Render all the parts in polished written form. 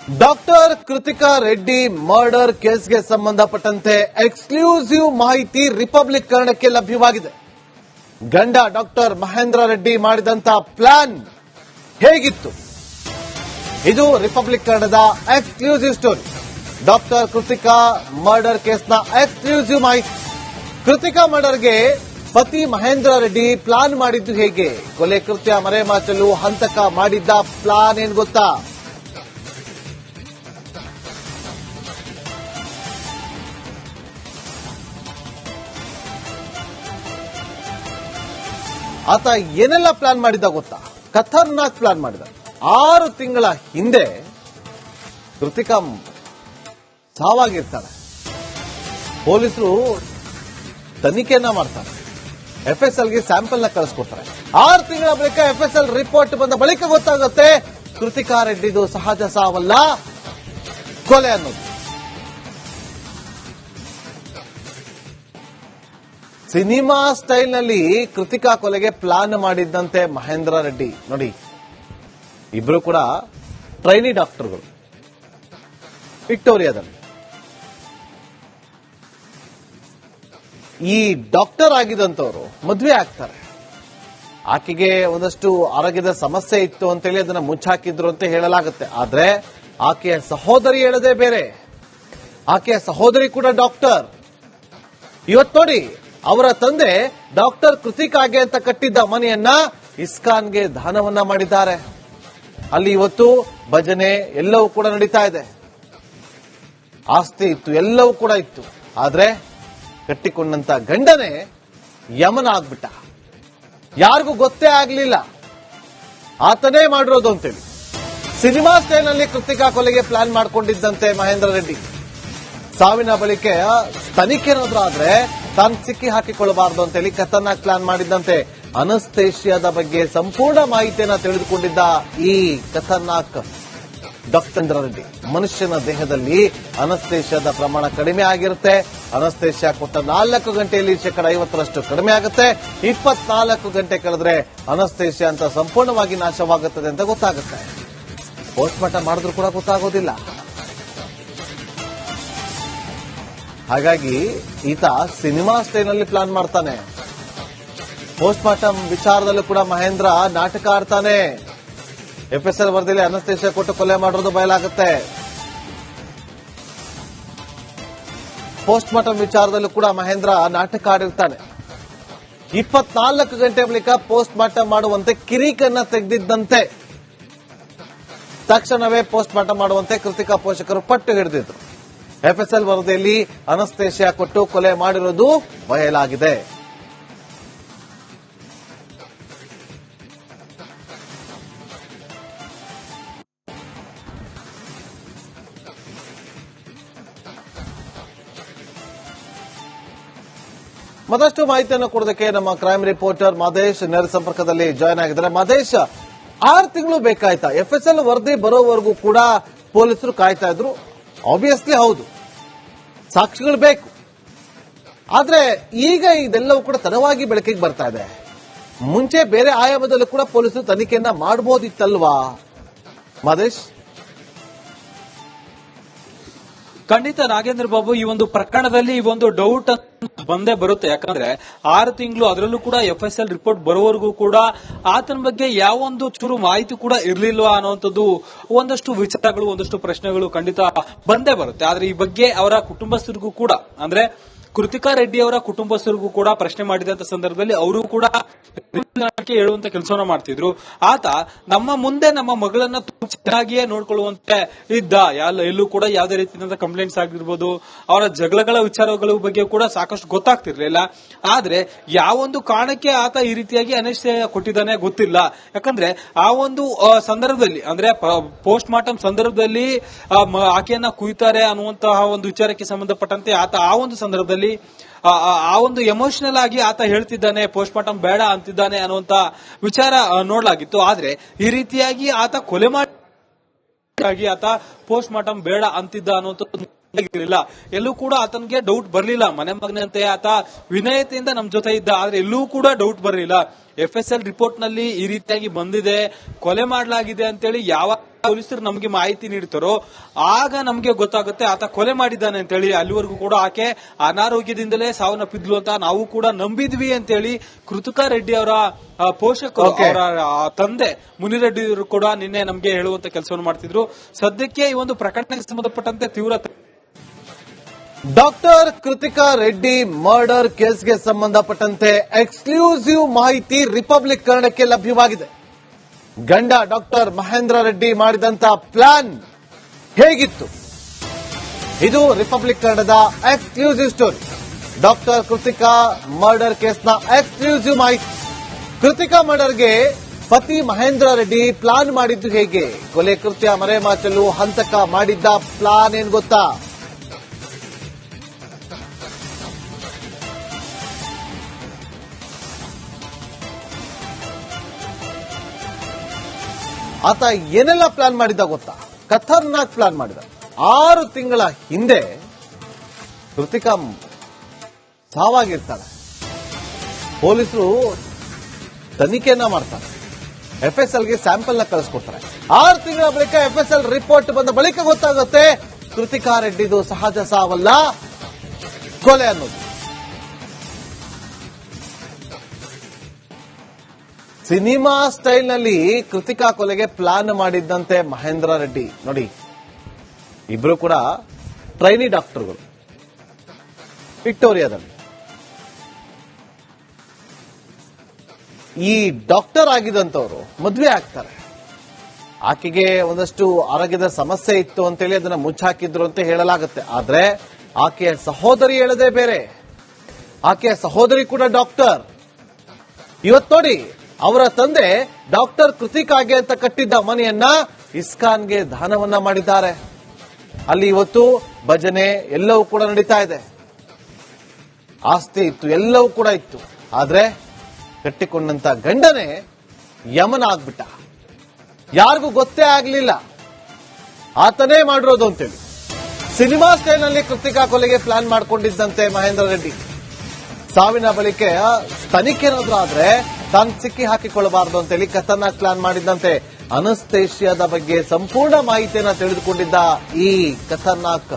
Doctor Krithika Reddy murder ಕೇಸ್ಗೆ ಸಂಬಂಧಪಟ್ಟಂತೆ exclusive ಮಾಹಿತಿ republic ಕನ್ನಡಕ್ಕೆ ಲಭ್ಯವಾಗಿದೆ. ಗಂಡ ಡಾಕ್ಟರ್ ಮಹೇಂದ್ರ ರೆಡ್ಡಿ ಮಾಡಿದಂತ ಪ್ಲಾನ್ ಹೇಗಿತ್ತು? ಇದು ರಿಪಬ್ಲಿಕ್ ಕನ್ನಡದ exclusive story. Doctor Kritika murder ಕೇಸ್ನ ಎಕ್ಸ್ಕ್ಲೂಸಿವ್ ಮಾಹಿತಿ. ಕೃತಿಕಾ ಮರ್ಡರ್ಗೆ ಪತಿ ಮಹೇಂದ್ರ ರೆಡ್ಡಿ ಪ್ಲಾನ್ ಮಾಡಿದ್ದು ಹೇಗೆ? ಕೊಲೆ ಕೃತ್ಯ ಮರೆಮಾಚಲು ಹಂತಕ ಮಾಡಿದ್ದ ಪ್ಲಾನ್ ಏನ್ ಗೊತ್ತಾ? ಆತ ಏನೆಲ್ಲ ಪ್ಲಾನ್ ಮಾಡಿದ್ದ ಗೊತ್ತಾ? ಖತರ್ನಾಕ್ ಪ್ಲಾನ್ ಮಾಡಿದ. 6 ತಿಂಗಳ ಹಿಂದೆ ಕೃತಿಕಾ ಸಾವಾಗಿರ್ತಾರೆ. ಪೊಲೀಸರು ತನಿಖೆಯನ್ನ ಮಾಡ್ತಾರೆ. ಎಫ್ಎಸ್ಎಲ್ಗೆ ಸ್ಯಾಂಪಲ್ ನ ಕಳಿಸ್ಕೊಡ್ತಾರೆ. 6 ತಿಂಗಳ ಬಳಿಕ ಎಫ್ಎಸ್ಎಲ್ ರಿಪೋರ್ಟ್ ಬಂದ ಬಳಿಕ ಗೊತ್ತಾಗುತ್ತೆ ಕೃತಿಕಾ ರೆಡ್ಡಿದು ಸಹಜ ಸಾವಲ್ಲ, ಕೊಲೆ ಅನ್ನೋದು. ಸಿನಿಮಾ ಸ್ಟೈಲ್ ನಲ್ಲಿ ಕೃತಿಕಾ ಕೊಲೆಗೆ ಪ್ಲಾನ್ ಮಾಡಿದ್ದಂತೆ ಮಹೇಂದ್ರ ರೆಡ್ಡಿ. ನೋಡಿ, ಇಬ್ರು ಕೂಡ ಟ್ರೈನಿ ಡಾಕ್ಟರ್ಗಳು ವಿಕ್ಟೋರಿಯಾದಲ್ಲಿ. ಈ ಡಾಕ್ಟರ್ ಆಗಿದಂತವರು ಮದುವೆ ಆಗ್ತಾರೆ. ಆಕೆಗೆ ಒಂದಷ್ಟು ಆರೋಗ್ಯದ ಸಮಸ್ಯೆ ಇತ್ತು ಅಂತೇಳಿ ಅದನ್ನ ಮುಚ್ಚಾಕಿದ್ರು ಅಂತ ಹೇಳಲಾಗುತ್ತೆ. ಆದ್ರೆ ಆಕೆಯ ಸಹೋದರಿ ಹೇಳದೆ ಬೇರೆ. ಆಕೆಯ ಸಹೋದರಿ ಕೂಡ ಡಾಕ್ಟರ್. ಇವತ್ತು ನೋಡಿ, ಅವರ ತಂದೆ ಡಾಕ್ಟರ್ ಕೃತಿಕಾಗೆ ಅಂತ ಕಟ್ಟಿದ್ದ ಮನೆಯನ್ನ ಇಸ್ಕಾನ್ಗೆ ದಾನವನ್ನ ಮಾಡಿದ್ದಾರೆ. ಅಲ್ಲಿ ಇವತ್ತು ಭಜನೆ ಎಲ್ಲವೂ ಕೂಡ ನಡೀತಾ ಇದೆ. ಆಸ್ತಿ ಇತ್ತು, ಎಲ್ಲವೂ ಕೂಡ ಇತ್ತು. ಆದ್ರೆ ಕಟ್ಟಿಕೊಂಡಂತ ಗಂಡನೇ ಯಮನ ಆಗ್ಬಿಟ್ಟ. ಯಾರಿಗೂ ಗೊತ್ತೇ ಆಗ್ಲಿಲ್ಲ ಆತನೇ ಮಾಡಿರೋದು ಅಂತೇಳಿ. ಸಿನಿಮಾ ಸ್ಟೈಲ್ ನಲ್ಲಿ ಕೃತಿಕಾ ಕೊಲೆಗೆ ಪ್ಲಾನ್ ಮಾಡ್ಕೊಂಡಿದ್ದಂತೆ ಮಹೇಂದ್ರ ರೆಡ್ಡಿ. ಸಾವಿನ ಬಳಿಕ ತನಿಖೆ ಏನಾದ್ರೂ ಆದ್ರೆ ತಾನು ಸಿಕ್ಕಿ ಹಾಕಿಕೊಳ್ಳಬಾರದು ಅಂತೇಳಿ ಖತರ್ನಾಕ್ ಪ್ಲಾನ್ ಮಾಡಿದ್ದಂತೆ. ಅನಸ್ತೇಷಿಯಾದ ಬಗ್ಗೆ ಸಂಪೂರ್ಣ ಮಾಹಿತಿಯನ್ನ ತಿಳಿದುಕೊಂಡಿದ್ದ ಈ ಖತರ್ನಾಕ್ ಡಾಕ್ಟರ್ ರೆಡ್ಡಿ. ಮನುಷ್ಯನ ದೇಹದಲ್ಲಿ ಅನಸ್ತೇಷಿಯಾದ ಪ್ರಮಾಣ ಕಡಿಮೆ ಆಗಿರುತ್ತೆ. ಅನಸ್ತೇಷಿಯಾ ಕೊಟ್ಟ 4 ಗಂಟೆಯಲ್ಲಿ 50% ಕಡಿಮೆ ಆಗುತ್ತೆ. 24 ಗಂಟೆ ಕಳೆದ್ರೆ ಅನಸ್ತೇಷಿಯಾ ಅಂತ ಸಂಪೂರ್ಣವಾಗಿ ನಾಶವಾಗುತ್ತದೆ ಅಂತ ಗೊತ್ತಾಗುತ್ತೆ. ಪೋಸ್ಟ್ ಮಾರ್ಟಮ್ ಮಾಡಿದ್ರು ಕೂಡ ಗೊತ್ತಾಗೋದಿಲ್ಲ. ಹಾಗಾಗಿ ಈತ ಸಿನಿಮಾ ಸ್ಟೈಲ್ ನಲ್ಲಿ ಪ್ಲಾನ್ ಮಾಡ್ತಾನೆ. ಪೋಸ್ಟ್ ಮಾರ್ಟಮ್ ವಿಚಾರದಲ್ಲೂ ಕೂಡ ಮಹೇಂದ್ರ ನಾಟಕ ಆಡ್ತಾನೆ. ಎಫ್ಎಸ್ಎಲ್ ವರದಿಯಲ್ಲಿ ಅನಸ್ತೇಷಿಯಾ ಕೊಟ್ಟು ಕೊಲೆ ಮಾಡಿರೋದು ಬಯಲಾಗುತ್ತೆ. ಪೋಸ್ಟ್ ಮಾರ್ಟಮ್ ವಿಚಾರದಲ್ಲೂ ಕೂಡ ಮಹೇಂದ್ರ ನಾಟಕ ಆಡಿರ್ತಾನೆ. 24 ಗಂಟೆ ಬಳಿಕ ಪೋಸ್ಟ್ ಮಾರ್ಟಮ್ ಮಾಡುವಂತೆ ಕಿರೀಕನ್ನ ತೆಗೆದಿದ್ದಂತೆ ತಕ್ಷಣವೇ ಪೋಸ್ಟ್ ಮಾರ್ಟಮ್ ಮಾಡುವಂತೆ ಕೃತಿಕಾ ಪೋಷಕರು ಪಟ್ಟು ಹಿಡಿದಿದ್ರು. ಎಫ್ಎಸ್ಎಲ್ ವರದಿಯಲ್ಲಿ ಅನಸ್ತೇಷಿಯಾ ಕೊಟ್ಟು ಕೊಲೆ ಮಾಡಿರೋದು ಬಯಲಾಗಿದೆ. ಮತ್ತಷ್ಟು ಮಾಹಿತಿಯನ್ನು ಕೊಡೋದಕ್ಕೆ ನಮ್ಮ ಕ್ರೈಮ್ ರಿಪೋರ್ಟರ್ ಮಹೇಶ್ ನೇರ ಸಂಪರ್ಕದಲ್ಲಿ ಜಾಯ್ನ್ ಆಗಿದ್ದಾರೆ. ಮಹೇಶ್, 6 ತಿಂಗಳು ಬೇಕಾಯ್ತಾ? ಎಫ್ಎಸ್ಎಲ್ ವರದಿ ಬರೋವರೆಗೂ ಕೂಡ ಪೊಲೀಸರು ಕಾಯ್ತಾ ಇದ್ರು. ಆಬ್ವಿಯಸ್ಲಿ ಹೌದು, ಸಾಕ್ಷಿಗಳು ಬೇಕು. ಆದ್ರೆ ಈಗ ಇದೆಲ್ಲವೂ ಕೂಡ ತಡವಾಗಿ ಬೆಳಕಿಗೆ ಬರ್ತಾ ಇದೆ. ಮುಂಚೆ ಬೇರೆ ಆಯಾಮದಲ್ಲೂ ಕೂಡ ಪೊಲೀಸರು ತನಿಖೆಯನ್ನ ಮಾಡಬಹುದಿತ್ತಲ್ವಾ ಮಹೇಶ್? ಖಂಡಿತ ನಾಗೇಂದ್ರ ಬಾಬು, ಈ ಒಂದು ಪ್ರಕರಣದಲ್ಲಿ ಈ ಒಂದು ಡೌಟ್ ಬಂದೇ ಬರುತ್ತೆ. ಯಾಕಂದ್ರೆ 6 ತಿಂಗಳು, ಅದರಲ್ಲೂ ಕೂಡ ಎಫ್ಎಸ್ಎಲ್ ರಿಪೋರ್ಟ್ ಬರೋವರೆಗೂ ಕೂಡ ಆತನ ಬಗ್ಗೆ ಯಾವೊಂದು ಚೂರು ಮಾಹಿತಿ ಕೂಡ ಇರ್ಲಿಲ್ವಾ ಅನ್ನುವಂಥದ್ದು ಒಂದಷ್ಟು ವಿಚಾರಗಳು, ಒಂದಷ್ಟು ಪ್ರಶ್ನೆಗಳು ಖಂಡಿತ ಬಂದೇ ಬರುತ್ತೆ. ಆದ್ರೆ ಈ ಬಗ್ಗೆ ಅವರ ಕುಟುಂಬಸ್ಥರಿಗೂ ಕೂಡ, ಅಂದ್ರೆ ಕೃತಿಕಾ ರೆಡ್ಡಿ ಅವರ ಕುಟುಂಬಸ್ಥರಿಗೂ ಕೂಡ ಪ್ರಶ್ನೆ ಮಾಡಿದಂತ ಸಂದರ್ಭದಲ್ಲಿ ಅವರು ಕೂಡ ಹೇಳುವಂತ ಕೆಲಸವನ್ನ ಮಾಡ್ತಿದ್ರು. ಆತ ನಮ್ಮ ಮುಂದೆ ನಮ್ಮ ಮಗಳನ್ನ ಚೆನ್ನಾಗಿಯೇ ನೋಡ್ಕೊಳ್ಳುವಂತೆ ಇದ್ದ. ಎಲ್ಲೂ ಕೂಡ ಯಾವುದೇ ರೀತಿಯಾದ ಕಂಪ್ಲೇಂಟ್ಸ್ ಆಗಿರ್ಬೋದು, ಅವರ ಜಗಳಗಳ ವಿಚಾರಗಳ ಬಗ್ಗೆ ಕೂಡ ಸಾಕಷ್ಟು ಗೊತ್ತಾಗ್ತಿರ್ಲಿಲ್ಲ. ಆದ್ರೆ ಯಾವೊಂದು ಕಾರಣಕ್ಕೆ ಆತ ಈ ರೀತಿಯಾಗಿ ಅನಸ್ತೇಷಿಯಾ ಕೊಟ್ಟಿದ್ದಾನೆ ಗೊತ್ತಿಲ್ಲ. ಯಾಕಂದ್ರೆ ಆ ಒಂದು ಸಂದರ್ಭದಲ್ಲಿ, ಅಂದ್ರೆ ಪೋಸ್ಟ್ ಮಾರ್ಟಮ್ ಸಂದರ್ಭದಲ್ಲಿ ಆಕೆಯನ್ನ ಕುಯ್ತಾರೆ ಅನ್ನುವಂತಹ ಒಂದು ವಿಚಾರಕ್ಕೆ ಸಂಬಂಧಪಟ್ಟಂತೆ ಆತ ಆ ಒಂದು ಸಂದರ್ಭದಲ್ಲಿ ಆ ಒಂದು ಎಮೋಷನಲ್ ಆಗಿ ಆತ ಹೇಳ್ತಿದ್ದಾನೆ, ಪೋಸ್ಟ್ ಮಾರ್ಟಮ್ ಬೇಡ ಅಂತಿದ್ದಾನೆ ಅನ್ನುವಂತ ವಿಚಾರ ನೋಡ್ಲಾಗಿತ್ತು. ಆದ್ರೆ ಈ ರೀತಿಯಾಗಿ ಆತ ಕೊಲೆ ಮಾಡಿ ಆತ ಪೋಸ್ಟ್ ಮಾರ್ಟಮ್ ಬೇಡ ಅಂತಿದ್ದ ಅನ್ನುವಂತ ಎಲ್ಲೂ ಕೂಡ ಆತನಿಗೆ ಡೌಟ್ ಬರಲಿಲ್ಲ. ಮನೆ ಮಗನಂತೆ ಆತ ವಿನಯತೆಯಿಂದ ನಮ್ ಜೊತೆ ಇದ್ದ. ಆದ್ರೆ ಎಲ್ಲೂ ಕೂಡ ಡೌಟ್ ಬರಲಿಲ್ಲ. ಎಫ್ಎಸ್ಎಲ್ ರಿಪೋರ್ಟ್ ನಲ್ಲಿ ಈ ರೀತಿಯಾಗಿ ಬಂದಿದೆ, ಕೊಲೆ ಮಾಡಲಾಗಿದೆ ಅಂತೇಳಿ ಯಾವ ಪೊಲೀಸರು ನಮಗೆ ಮಾಹಿತಿ ನೀಡ್ತಾರೋ ಆಗ ನಮಗೆ ಗೊತ್ತಾಗುತ್ತೆ ಆತ ಕೊಲೆ ಮಾಡಿದ್ದಾನೆ ಅಂತೇಳಿ. ಅಲ್ಲಿವರೆಗೂ ಕೂಡ ಆಕೆ ಅನಾರೋಗ್ಯದಿಂದಲೇ ಸಾವನ್ನಪ್ಪಿದ್ಲು ಅಂತ ನಾವು ಕೂಡ ನಂಬಿದ್ವಿ ಅಂತೇಳಿ ಕೃತಿಕಾ ರೆಡ್ಡಿ ಅವರ ಪೋಷಕರು, ಅವರ ತಂದೆ ಮುನಿರೆಡ್ಡಿ ಅವರು ಕೂಡ ನಿನ್ನೆ ನಮಗೆ ಹೇಳುವಂತ ಕೆಲಸವನ್ನು ಮಾಡ್ತಿದ್ರು. ಸದ್ಯಕ್ಕೆ ಈ ಒಂದು ಪ್ರಕರಣಕ್ಕೆ ಸಂಬಂಧಪಟ್ಟಂತೆ ತೀವ್ರ ಡಾಕ್ಟರ್ ಕೃತಿಕಾ ರೆಡ್ಡಿ ಮರ್ಡರ್ ಕೇಸ್ಗೆ ಸಂಬಂಧಪಟ್ಟಂತೆ ಎಕ್ಸ್ಕ್ಲೂಸಿವ್ ಮಾಹಿತಿ ರಿಪಬ್ಲಿಕ್ ಕನ್ನಡಕ್ಕೆ ಲಭ್ಯವಾಗಿದೆ. ಗಂಡ ಡಾಕ್ಟರ್ ಮಹೇಂದ್ರ ರೆಡ್ಡಿ ಮಾಡಿದಂತ ಪ್ಲಾನ್ ಹೇಗಿತ್ತು? ಇದು ರಿಪಬ್ಲಿಕ್ ಕನ್ನಡದ exclusive story. Doctor Kritika murder ಕೇಸ್ನ ಎಕ್ಸ್ಕ್ಲೂಸಿವ್ ಮಾಹಿತಿ. ಕೃತಿಕಾ ಮರ್ಡರ್ಗೆ ಪತಿ ಮಹೇಂದ್ರ ರೆಡ್ಡಿ ಪ್ಲಾನ್ ಮಾಡಿದ್ದು ಹೇಗೆ? ಕೊಲೆ ಕೃತ್ಯ ಮರೆಮಾಚಲು ಹಂತಕ ಮಾಡಿದ್ದ ಪ್ಲಾನ್ ಏನ್ ಗೊತ್ತಾ? ಆತ ಏನೆಲ್ಲ ಪ್ಲಾನ್ ಮಾಡಿದ್ದ ಗೊತ್ತಾ? ಖತರ್ನಾಕ್ ಪ್ಲಾನ್ ಮಾಡಿದ. 6 ತಿಂಗಳ ಹಿಂದೆ ಕೃತಿಕಾ ಸಾವಾಗಿರ್ತಾಳೆ. ಪೊಲೀಸರು ತನಿಖೆಯನ್ನ ಮಾಡ್ತಾರೆ, ಎಫ್ಎಸ್ಎಲ್ಗೆ ಸ್ಯಾಂಪಲ್ ನ ಕಳಿಸ್ಕೊಡ್ತಾರೆ. 6 ತಿಂಗಳ ಬಳಿಕ ಎಫ್ಎಸ್ಎಲ್ ರಿಪೋರ್ಟ್ ಬಂದ ಬಳಿಕ ಗೊತ್ತಾಗುತ್ತೆ ಕೃತಿಕಾ ರೆಡ್ಡಿದು ಸಹಜ ಸಾವಲ್ಲ, ಕೊಲೆ ಅನ್ನೋದು. ಸಿನಿಮಾ ಸ್ಟೈಲ್ ನಲ್ಲಿ ಕೃತಿಕಾ ಕೊಲೆಗೆ ಪ್ಲಾನ್ ಮಾಡಿದ್ದಂತೆ ಮಹೇಂದ್ರ ರೆಡ್ಡಿ. ನೋಡಿ, ಇಬ್ರು ಕೂಡ ಟ್ರೈನಿ ಡಾಕ್ಟರ್ಗಳು ವಿಕ್ಟೋರಿಯಾದಲ್ಲಿ. ಈ ಡಾಕ್ಟರ್ ಆಗಿದಂತವರು ಮದುವೆ ಆಗ್ತಾರೆ. ಆಕೆಗೆ ಒಂದಷ್ಟು ಆರೋಗ್ಯದ ಸಮಸ್ಯೆ ಇತ್ತು ಅಂತೇಳಿ ಅದನ್ನ ಮುಚ್ಚಾಕಿದ್ರು ಅಂತ ಹೇಳಲಾಗುತ್ತೆ. ಆದ್ರೆ ಆಕೆಯ ಸಹೋದರಿ ಹೇಳದೆ ಬೇರೆ. ಆಕೆಯ ಸಹೋದರಿ ಕೂಡ ಡಾಕ್ಟರ್. ಇವತ್ತು ನೋಡಿ, ಅವರ ತಂದೆ ಡಾಕ್ಟರ್ ಕೃತಿಕಾಗೆ ಅಂತ ಕಟ್ಟಿದ್ದ ಮನೆಯನ್ನ ಇಸ್ಕಾನ್ಗೆ ದಾನವನ್ನ ಮಾಡಿದ್ದಾರೆ. ಅಲ್ಲಿ ಇವತ್ತು ಭಜನೆ ಎಲ್ಲವೂ ಕೂಡ ನಡೀತಾ ಇದೆ. ಆಸ್ತಿ ಇತ್ತು, ಎಲ್ಲವೂ ಕೂಡ ಇತ್ತು. ಆದ್ರೆ ಕಟ್ಟಿಕೊಂಡಂತ ಗಂಡನೇ ಯಮನ ಆಗ್ಬಿಟ್ಟ. ಯಾರಿಗೂ ಗೊತ್ತೇ ಆಗ್ಲಿಲ್ಲ ಆತನೇ ಮಾಡಿರೋದು ಅಂತೇಳಿ. ಸಿನಿಮಾ ಸ್ಟೈಲ್ ನಲ್ಲಿ ಕೃತಿಕಾ ಕೊಲೆಗೆ ಪ್ಲಾನ್ ಮಾಡ್ಕೊಂಡಿದ್ದಂತೆ ಮಹೇಂದ್ರ ರೆಡ್ಡಿ. ಸಾವಿನ ಬಳಿಕ ತನಿಖೆ ಆದ್ರೆ ತಾನು ಸಿಕ್ಕಿ ಹಾಕಿಕೊಳ್ಳಬಾರದು ಅಂತೇಳಿ ಖತರ್ನಾಕ್ ಪ್ಲಾನ್ ಮಾಡಿದ್ದಂತೆ. ಅನಸ್ತೇಷಿಯಾದ ಬಗ್ಗೆ ಸಂಪೂರ್ಣ ಮಾಹಿತಿಯನ್ನ ತಿಳಿದುಕೊಂಡಿದ್ದ ಈ ಖತರ್ನಾಕ್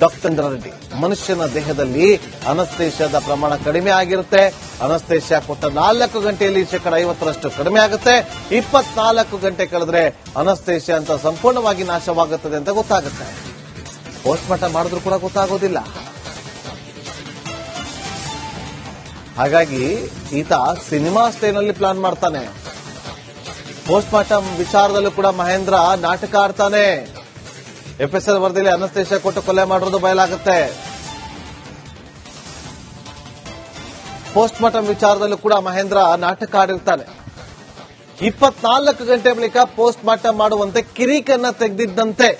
ಡಾಕ್ಟರ್ ರೆಡ್ಡಿ. ಮನುಷ್ಯನ ದೇಹದಲ್ಲಿ ಅನಸ್ತೇಷಿಯಾದ ಪ್ರಮಾಣ ಕಡಿಮೆ ಆಗಿರುತ್ತೆ. ಅನಸ್ತೇಷಿಯಾ ಕೊಟ್ಟ 4 ಗಂಟೆಯಲ್ಲಿ 50% ಕಡಿಮೆ ಆಗುತ್ತೆ. 24 ಗಂಟೆ ಕಳೆದ್ರೆ ಅನಸ್ತೇಷಿಯಾ ಅಂತ ಸಂಪೂರ್ಣವಾಗಿ ನಾಶವಾಗುತ್ತದೆ ಅಂತ ಗೊತ್ತಾಗುತ್ತೆ. ಪೋಸ್ಟ್ ಮಾರ್ಟಮ್ ಮಾಡಿದ್ರು ಕೂಡ ಗೊತ್ತಾಗೋದಿಲ್ಲ. ಹಾಗಾಗಿ ಈತ ಸಿನಿಮಾ ಸ್ಟೈಲ್ನಲ್ಲಿ ಪ್ಲಾನ್ ಮಾಡ್ತಾನೆ. ಪೋಸ್ಟ್ ಮಾರ್ಟಮ್ ವಿಚಾರದಲ್ಲೂ ಕೂಡ ಮಹೇಂದ್ರ ನಾಟಕ ಆಡ್ತಾನೆ. ಎಫ್ಎಸ್ಎಲ್ ವರದಿಯಲ್ಲಿ ಅನಸ್ತೇಷಿಯಾ ಕೊಟ್ಟು ಕೊಲೆ ಮಾಡಿರೋದು ಬಯಲಾಗುತ್ತೆ. ಪೋಸ್ಟ್ ಮಾರ್ಟಮ್ ವಿಚಾರದಲ್ಲೂ ಕೂಡ ಮಹೇಂದ್ರ ನಾಟಕ ಆಡಿರ್ತಾನೆ. 24 ಗಂಟೆ ಬಳಿಕ ಪೋಸ್ಟ್ ಮಾರ್ಟಮ್ ಮಾಡುವಂತೆ ಕಿರಿಕನ್ನ ತೆಗೆದಿದ್ದಂತೆ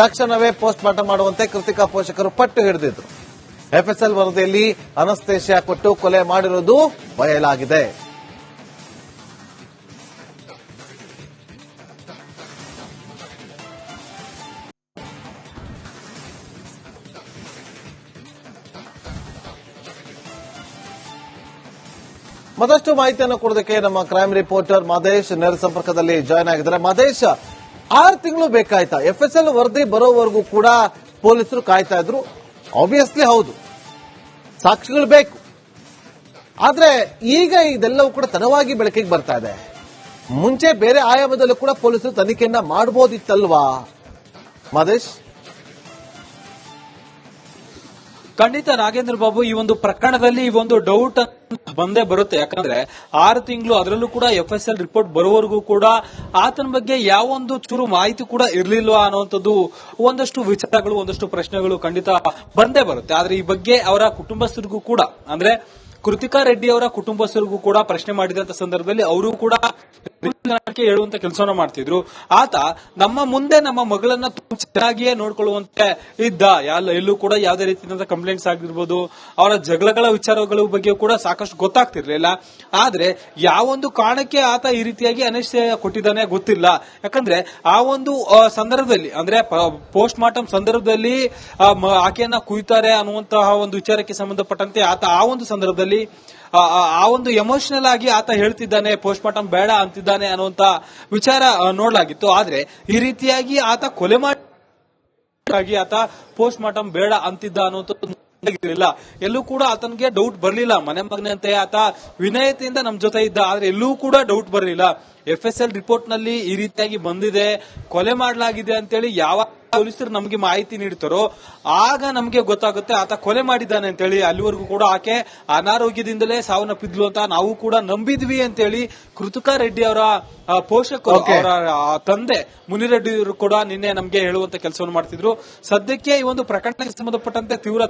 ತಕ್ಷಣವೇ ಪೋಸ್ಟ್ ಮಾರ್ಟಮ್ ಮಾಡುವಂತೆ ಕೃತಿಕಾ ಪೋಷಕರು ಪಟ್ಟು ಹಿಡಿದಿದ್ರು. ಎಫ್ಎಸ್ಎಲ್ ವರದಿಯಲ್ಲಿ ಅನಸ್ತೇಷಿಯಾ ಕೊಟ್ಟು ಕೊಲೆ ಮಾಡಿರುವುದು ಬಯಲಾಗಿದೆ. ಮತ್ತಷ್ಟು ಮಾಹಿತಿಯನ್ನು ಕೊಡೋದಕ್ಕೆ ನಮ್ಮ ಕ್ರೈಮ್ ರಿಪೋರ್ಟರ್ ಮಾದೇಶ್ ನೇರ ಸಂಪರ್ಕದಲ್ಲಿ ಜಾಯ್ನ್ ಆಗಿದ್ದಾರೆ. ಮಾದೇಶ್, 6 ತಿಂಗಳು ಬೇಕಾಯ್ತಾ? ಎಫ್ಎಸ್ಎಲ್ ವರದಿ ಬರೋವರೆಗೂ ಕೂಡ ಪೊಲೀಸರು ಕಾಯ್ತಾ ಇದ್ರು. ಆಬ್ವಿಯಸ್ಲಿ ಹೌದು, ಸಾಕ್ಷಿಗಳು ಬೇಕು. ಆದ್ರೆ ಈಗ ಇದೆಲ್ಲವೂ ಕೂಡ ತಡವಾಗಿ ಬೆಳಕಿಗೆ ಬರ್ತಾ ಇದೆ. ಮುಂಚೆ ಬೇರೆ ಆಯಾಮದಲ್ಲೂ ಕೂಡ ಪೊಲೀಸರು ತನಿಖೆಯನ್ನ ಮಾಡಬಹುದಿತ್ತಲ್ವಾ ಮಾದೇಶ್? ಖಂಡಿತ ನಾಗೇಂದ್ರ ಬಾಬು, ಈ ಒಂದು ಪ್ರಕರಣದಲ್ಲಿ ಈ ಒಂದು ಡೌಟ್ ಬಂದೇ ಬರುತ್ತೆ. ಯಾಕಂದ್ರೆ 6 ತಿಂಗಳು, ಅದರಲ್ಲೂ ಕೂಡ ಎಫ್ಎಸ್ಎಲ್ ರಿಪೋರ್ಟ್ ಬರೋವರೆಗೂ ಕೂಡ ಆತನ ಬಗ್ಗೆ ಯಾವೊಂದು ಚೂರು ಮಾಹಿತಿ ಕೂಡ ಇರ್ಲಿಲ್ವಾ ಅನ್ನುವಂಥದ್ದು ಒಂದಷ್ಟು ವಿಚಾರಗಳು, ಒಂದಷ್ಟು ಪ್ರಶ್ನೆಗಳು ಖಂಡಿತ ಬಂದೇ ಬರುತ್ತೆ. ಆದ್ರೆ ಈ ಬಗ್ಗೆ ಅವರ ಕುಟುಂಬಸ್ಥರಿಗೂ ಕೂಡ, ಅಂದ್ರೆ ಕೃತಿಕಾ ರೆಡ್ಡಿ ಅವರ ಕುಟುಂಬಸ್ಥರಿಗೂ ಕೂಡ ಪ್ರಶ್ನೆ ಮಾಡಿದಂತ ಸಂದರ್ಭದಲ್ಲಿ ಅವರು ಕೂಡ ಹೇಳುವಂತ ಕೆಲಸವನ್ನ ಮಾಡ್ತಿದ್ರು. ಆತ ನಮ್ಮ ಮುಂದೆ ನಮ್ಮ ಮಗಳನ್ನ ಚೆನ್ನಾಗಿಯೇ ನೋಡ್ಕೊಳ್ಳುವಂತೆ ಇದ್ದ. ಎಲ್ಲೂ ಕೂಡ ಯಾವುದೇ ರೀತಿಯಾದ ಕಂಪ್ಲೇಂಟ್ಸ್ ಆಗಿರ್ಬೋದು, ಅವರ ಜಗಳಗಳ ವಿಚಾರಗಳ ಬಗ್ಗೆ ಕೂಡ ಸಾಕಷ್ಟು ಗೊತ್ತಾಗ್ತಿರ್ಲಿಲ್ಲ. ಆದ್ರೆ ಯಾವೊಂದು ಕಾರಣಕ್ಕೆ ಆತ ಈ ರೀತಿಯಾಗಿ ಅನಸ್ತೇಷಿಯಾ ಕೊಟ್ಟಿದ್ದಾನೆ ಗೊತ್ತಿಲ್ಲ. ಯಾಕಂದ್ರೆ ಆ ಒಂದು ಸಂದರ್ಭದಲ್ಲಿ, ಅಂದ್ರೆ ಪೋಸ್ಟ್ ಮಾರ್ಟಮ್ ಸಂದರ್ಭದಲ್ಲಿ ಆಕೆಯನ್ನ ಕುಯ್ತಾರೆ ಅನ್ನುವಂತಹ ಒಂದು ವಿಚಾರಕ್ಕೆ ಸಂಬಂಧಪಟ್ಟಂತೆ ಆತ ಆ ಒಂದು ಸಂದರ್ಭದಲ್ಲಿ ಆ ಒಂದು ಎಮೋಷನಲ್ ಆಗಿ ಆತ ಹೇಳ್ತಿದ್ದಾನೆ, ಪೋಸ್ಟ್ ಮಾರ್ಟಮ್ ಬೇಡ ಅಂತಿದ್ದಾನೆ ಅನ್ನುವಂತ ವಿಚಾರ ನೋಡ್ಲಾಗಿತ್ತು. ಆದ್ರೆ ಈ ರೀತಿಯಾಗಿ ಆತ ಕೊಲೆ ಮಾಡಿ ಆತ ಪೋಸ್ಟ್ ಮಾರ್ಟಮ್ ಬೇಡ ಅಂತಿದ್ದ ಅನ್ನುವಂಥದ್ದು ಎಲ್ಲೂ ಕೂಡ ಆತನಿಗೆ ಡೌಟ್ ಬರ್ಲಿಲ್ಲ. ಮನೆ ಮಗನಂತೆ ಆತ ವಿನಯತೆಯಿಂದ ನಮ್ ಜೊತೆ ಇದ್ದ, ಆದ್ರೆ ಎಲ್ಲೂ ಕೂಡ ಡೌಟ್ ಬರ್ಲಿಲ್ಲ. FSL ರಿಪೋರ್ಟ್ ನಲ್ಲಿ ಈ ರೀತಿಯಾಗಿ ಬಂದಿದೆ, ಕೊಲೆ ಮಾಡಲಾಗಿದೆ ಅಂತೇಳಿ ಯಾವ ಪೊಲೀಸರು ನಮಗೆ ಮಾಹಿತಿ ನೀಡ್ತಾರೋ ಆಗ ನಮಗೆ ಗೊತ್ತಾಗುತ್ತೆ ಆತ ಕೊಲೆ ಮಾಡಿದ್ದಾನೆ ಅಂತೇಳಿ. ಅಲ್ಲಿವರೆಗೂ ಕೂಡ ಆಕೆ ಅನಾರೋಗ್ಯದಿಂದಲೇ ಸಾವನ್ನಪ್ಪಿದ್ಲು ಅಂತ ನಾವು ಕೂಡ ನಂಬಿದ್ವಿ ಅಂತೇಳಿ ಕೃತಿಕಾ ರೆಡ್ಡಿ ಅವರ ಪೋಷಕರು, ಅವರ ತಂದೆ ಮುನಿರೆಡ್ಡಿ ಅವರು ಕೂಡ ನಿನ್ನೆ ನಮಗೆ ಹೇಳುವಂತ ಕೆಲಸವನ್ನು ಮಾಡ್ತಿದ್ರು. ಸದ್ಯಕ್ಕೆ ಈ ಒಂದು ಪ್ರಕರಣಕ್ಕೆ ಸಂಬಂಧಪಟ್ಟಂತೆ ತೀವ್ರ